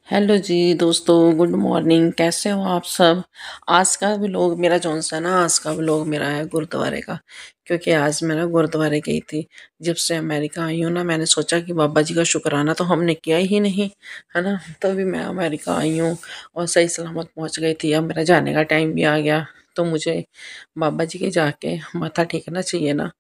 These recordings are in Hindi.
हेलो जी दोस्तों, गुड मॉर्निंग। कैसे हो आप सब। आज का व्लॉग मेरा जौन सा ना आज का व्लॉग मेरा है गुरुद्वारे का। क्योंकि आज मैं ना गुरुद्वारे गई थी। जब से अमेरिका आई हूँ ना, मैंने सोचा कि बाबा जी का शुक्राना तो हमने किया ही नहीं, है ना। तभी मैं अमेरिका आई हूँ और सही सलामत पहुँच गई थी। अब मेरा जाने का टाइम भी आ गया, तो मुझे बाबा जी के जाके माथा टेकना चाहिए ना।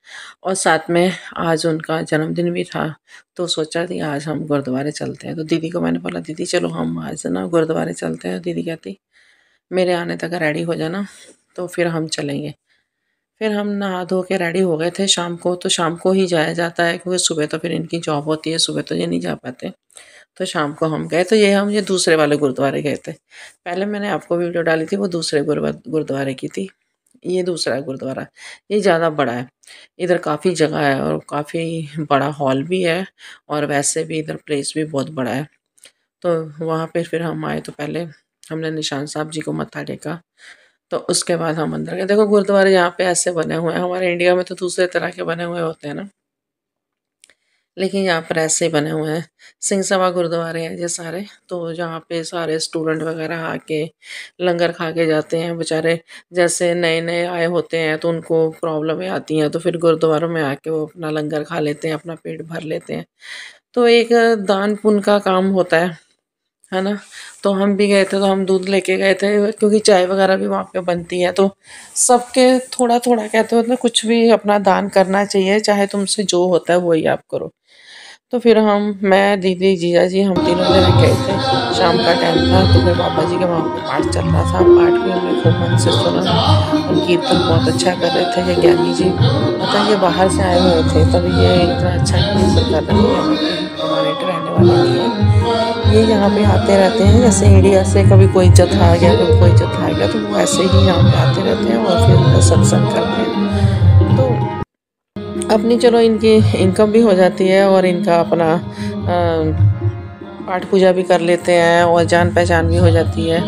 और साथ में आज उनका जन्मदिन भी था, तो सोचा थी आज हम गुरुद्वारे चलते हैं। तो दीदी को मैंने बोला, दीदी चलो हम आज ना गुरुद्वारे चलते हैं। दीदी कहती मेरे आने तक रेडी हो जाना, तो फिर हम चलेंगे। फिर हम नहा धो के रेडी हो गए थे। शाम को तो शाम को ही जाया जाता है, क्योंकि सुबह तो फिर इनकी जॉब होती है, सुबह तो ये नहीं जा पाते। तो शाम को हम गए, तो ये दूसरे वाले गुरुद्वारे गए थे। पहले मैंने आपको वीडियो डाली थी, वो दूसरे गुरुद्वारे की थी। ये दूसरा गुरुद्वारा, ये ज़्यादा बड़ा है। इधर काफ़ी जगह है और काफ़ी बड़ा हॉल भी है, और वैसे भी इधर प्लेस भी बहुत बड़ा है। तो वहाँ पे फिर हम आए, तो पहले हमने निशान साहब जी को मत्था टेका। तो उसके बाद हम अंदर गए। देखो गुरुद्वारे यहाँ पे ऐसे बने हुए हैं, हमारे इंडिया में तो दूसरे तरह के बने हुए होते हैं ना, लेकिन यहाँ पर ऐसे ही बने हुए हैं। सिंह सभा गुरुद्वारे हैं ये सारे, तो जहाँ पे सारे स्टूडेंट वगैरह आके लंगर खा के जाते हैं बेचारे। जैसे नए नए आए होते हैं तो उनको प्रॉब्लमें आती हैं, तो फिर गुरुद्वारों में आके वो अपना लंगर खा लेते हैं, अपना पेट भर लेते हैं। तो एक दान पुण्य का काम होता है ना। तो हम भी गए थे, तो हम दूध लेके गए थे, क्योंकि चाय वगैरह भी वहाँ पे बनती है। तो सबके थोड़ा थोड़ा कहते होते हैं, कुछ भी अपना दान करना चाहिए, चाहे तुमसे जो होता है वही आप करो। तो फिर मैं दीदी जीजा जी हम तीनों जने गए थे। शाम का टाइम था, तो फिर बाबा जी के वहाँ पे पाठ चल रहा था। पाठ भी हमने खूब मन से सुना, और कीर्तन बहुत अच्छा कर रहे थे ये ज्ञानी जी। मतलब ये बाहर से आए हुए थे, तभी ये इतना अच्छा कीर्तन कर रहे थे। यहाँ पे परमानेंट रहने वाले नहीं है, ये यहाँ पे आते रहते हैं। जैसे इंडिया से कभी कोई जत्था आ गया, कभी कोई जत्था आ गया, तो वो ऐसे ही यहाँ पे आते रहते हैं और फिर सत्संग करते हैं। तो अपनी चलो इनकी इनकम भी हो जाती है, और इनका अपना पाठ पूजा भी कर लेते हैं, और जान पहचान भी हो जाती है।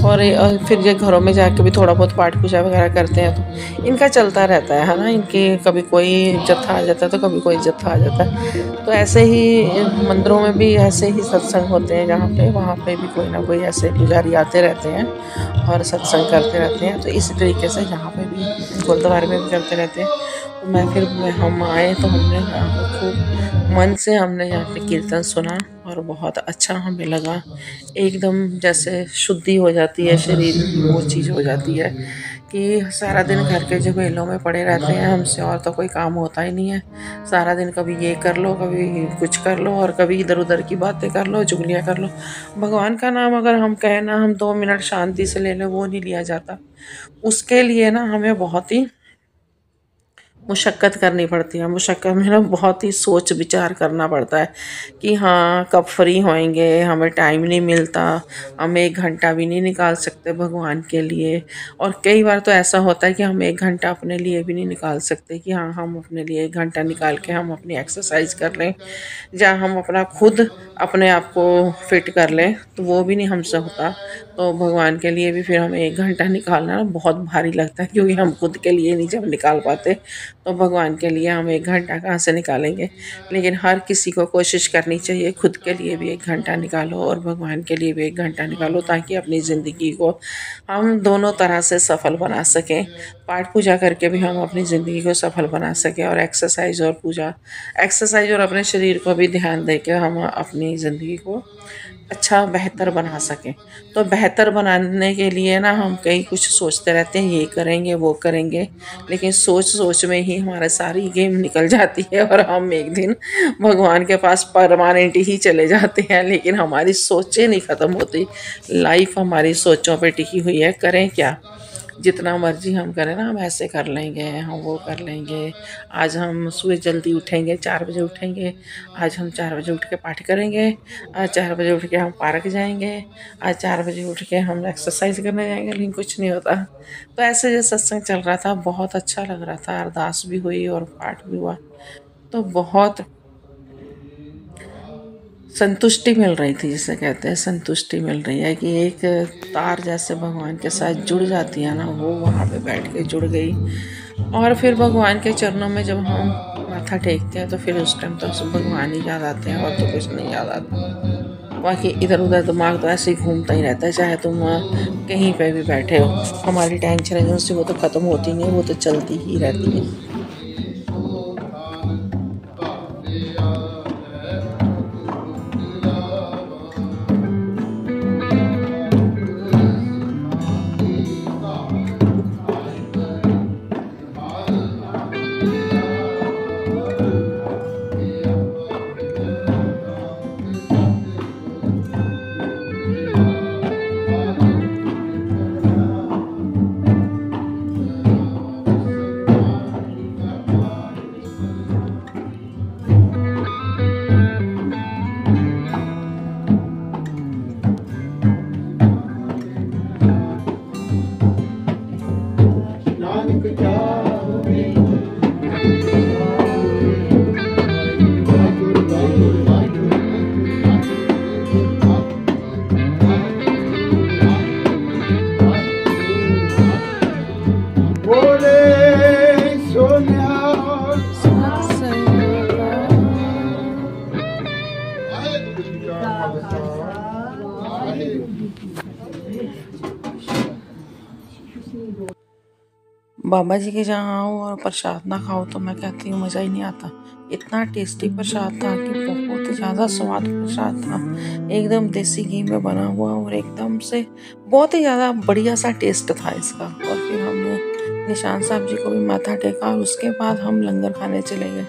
और फिर ये घरों में जाके भी थोड़ा बहुत पाठ पूजा वगैरह करते हैं, तो इनका चलता रहता है ना। इनकी कभी कोई जत्था आ जाता है, तो कभी कोई जत्था आ जाता है। तो ऐसे ही मंदिरों में भी ऐसे ही सत्संग होते हैं, जहाँ पे वहाँ पे भी कोई ना कोई ऐसे पुजारी आते रहते हैं और सत्संग करते रहते हैं। तो इसी तरीके से यहाँ पे भी गुरुद्वारे में भी करते रहते हैं। तो हम आए, तो हमने यहाँ पे खूब मन से हमने यहाँ पे कीर्तन सुना, और बहुत अच्छा हमें लगा। एकदम जैसे शुद्धि हो जाती है शरीर की, वो चीज़ हो जाती है कि सारा दिन घर के झमेलों में पड़े रहते हैं, हमसे और तो कोई काम होता ही नहीं है। सारा दिन कभी ये कर लो, कभी कुछ कर लो, और कभी इधर उधर की बातें कर लो, चुगलियाँ कर लो। भगवान का नाम अगर हम कहें ना, हम 2 मिनट शांति से ले लें, वो नहीं लिया जाता। उसके लिए ना हमें बहुत ही मुशक्क़त करनी पड़ती है। मुशक्क़त में ना बहुत ही सोच विचार करना पड़ता है कि हाँ कब फ्री होएंगे, हमें टाइम नहीं मिलता, हम 1 घंटा भी नहीं निकाल सकते भगवान के लिए। और कई बार तो ऐसा होता है कि हम 1 घंटा अपने लिए भी नहीं निकाल सकते, कि हाँ हम अपने लिए 1 घंटा निकाल के हम अपनी एक्सरसाइज कर लें, या हम अपना खुद अपने आप को फिट कर लें, तो वो भी नहीं हमसे होता। तो भगवान के लिए भी फिर हमें 1 घंटा निकालना ना बहुत भारी लगता है, क्योंकि हम खुद के लिए नहीं जब निकाल पाते, तो भगवान के लिए हम 1 घंटा कहाँ से निकालेंगे। लेकिन हर किसी को कोशिश करनी चाहिए, खुद के लिए भी 1 घंटा निकालो और भगवान के लिए भी 1 घंटा निकालो, ताकि अपनी ज़िंदगी को हम दोनों तरह से सफल बना सकें। पाठ पूजा करके भी हम अपनी ज़िंदगी को सफल बना सकें, और एक्सरसाइज और अपने शरीर को भी ध्यान दे के हम अपनी ज़िंदगी को अच्छा बेहतर बना सकें। तो बेहतर बनाने के लिए ना हम कई कुछ सोचते रहते हैं, ये करेंगे वो करेंगे, लेकिन सोच सोच में ही हमारे सारी गेम निकल जाती है, और हम एक दिन भगवान के पास परमानेंट ही चले जाते हैं। लेकिन हमारी सोचें नहीं ख़त्म होती, लाइफ हमारी सोचों पे टिकी हुई है। करें क्या, जितना मर्जी हम करें ना, हम ऐसे कर लेंगे, हम वो कर लेंगे। आज हम सुबह जल्दी उठेंगे, 4 बजे उठेंगे, आज हम 4 बजे उठ के पाठ करेंगे, आज 4 बजे उठ के हम पार्क जाएंगे, आज 4 बजे उठ के हम एक्सरसाइज करने जाएंगे, लेकिन कुछ नहीं होता। तो ऐसे जो सत्संग चल रहा था बहुत अच्छा लग रहा था, अरदास भी हुई और पाठ भी हुआ, तो बहुत संतुष्टि मिल रही थी। जिसे कहते हैं संतुष्टि मिल रही है, कि एक तार जैसे भगवान के साथ जुड़ जाती है ना, वो वहाँ पे बैठ के जुड़ गई। और फिर भगवान के चरणों में जब हम माथा टेकते हैं, तो फिर उस टाइम तो सब भगवान ही याद आते हैं, और तो कुछ नहीं याद आता। बाकी इधर उधर दिमाग तो ऐसे ही घूमता ही रहता है, चाहे तुम कहीं पे भी बैठे हो। हमारी टेंशन है जो वो तो ख़त्म होती नहीं, वो तो चलती ही रहती है। बाबा जी के जहाँ आओ और प्रसाद ना खाओ तो मैं कहती हूँ मज़ा ही नहीं आता। इतना टेस्टी प्रसाद था कि बहुत ज़्यादा स्वाद प्रसाद था, एकदम देसी घी में बना हुआ और एकदम से बहुत ही ज़्यादा बढ़िया सा टेस्ट था इसका। और फिर हमने निशान साहब जी को भी माथा टेका और उसके बाद हम लंगर खाने चले गए।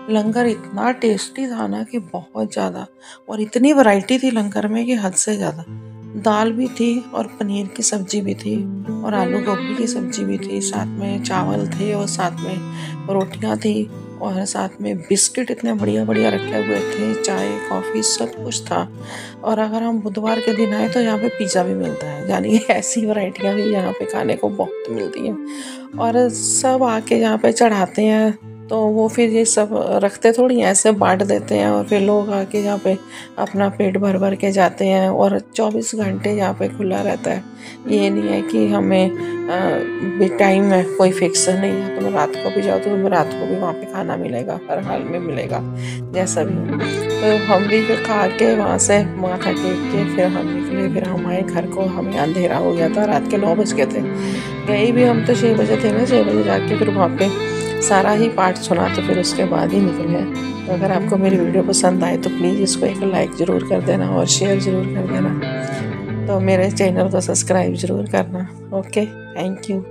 लंगर इतना टेस्टी था ना कि बहुत ज़्यादा, और इतनी वैरायटी थी लंगर में कि हद से ज़्यादा। दाल भी थी और पनीर की सब्जी भी थी और आलू गोभी की सब्जी भी थी, साथ में चावल थे और साथ में रोटियां थी और साथ में बिस्किट इतने बढ़िया बढ़िया रखे हुए थे, चाय कॉफ़ी सब कुछ था। और अगर हम बुधवार के दिन आए तो यहाँ पे पिज़्ज़ा भी मिलता है, यानी ऐसी वैरायटियाँ भी यहाँ पे खाने को बहुत मिलती हैं। और सब आके यहाँ पे चढ़ाते हैं तो वो फिर ये सब रखते थोड़ी हैं, ऐसे बांट देते हैं और फिर लोग आके यहाँ पे अपना पेट भर भर के जाते हैं। और 24 घंटे यहाँ पे खुला रहता है, ये नहीं है कि हमें टाइम में कोई फिक्स नहीं है। तुम्हें रात को भी जाओ तो तुम्हें रात को भी वहाँ पे खाना मिलेगा, हर हाल में मिलेगा जैसा भी हो। तो हम भी फिर खा के वहाँ से माथा टेक के फिर हम निकले। फिर हम आए घर को, हमें अंधेरा हो गया था, रात के 9 बज गए थे। गए भी हम तो 6 बजे थे ना, 6 बजे जाके फिर वहाँ पे सारा ही पाठ सुना तो फिर उसके बाद ही निकले। तो अगर आपको मेरी वीडियो पसंद आए तो प्लीज़ इसको एक लाइक ज़रूर कर देना और शेयर ज़रूर कर देना। तो मेरे चैनल को सब्सक्राइब ज़रूर करना। Okay, thank you.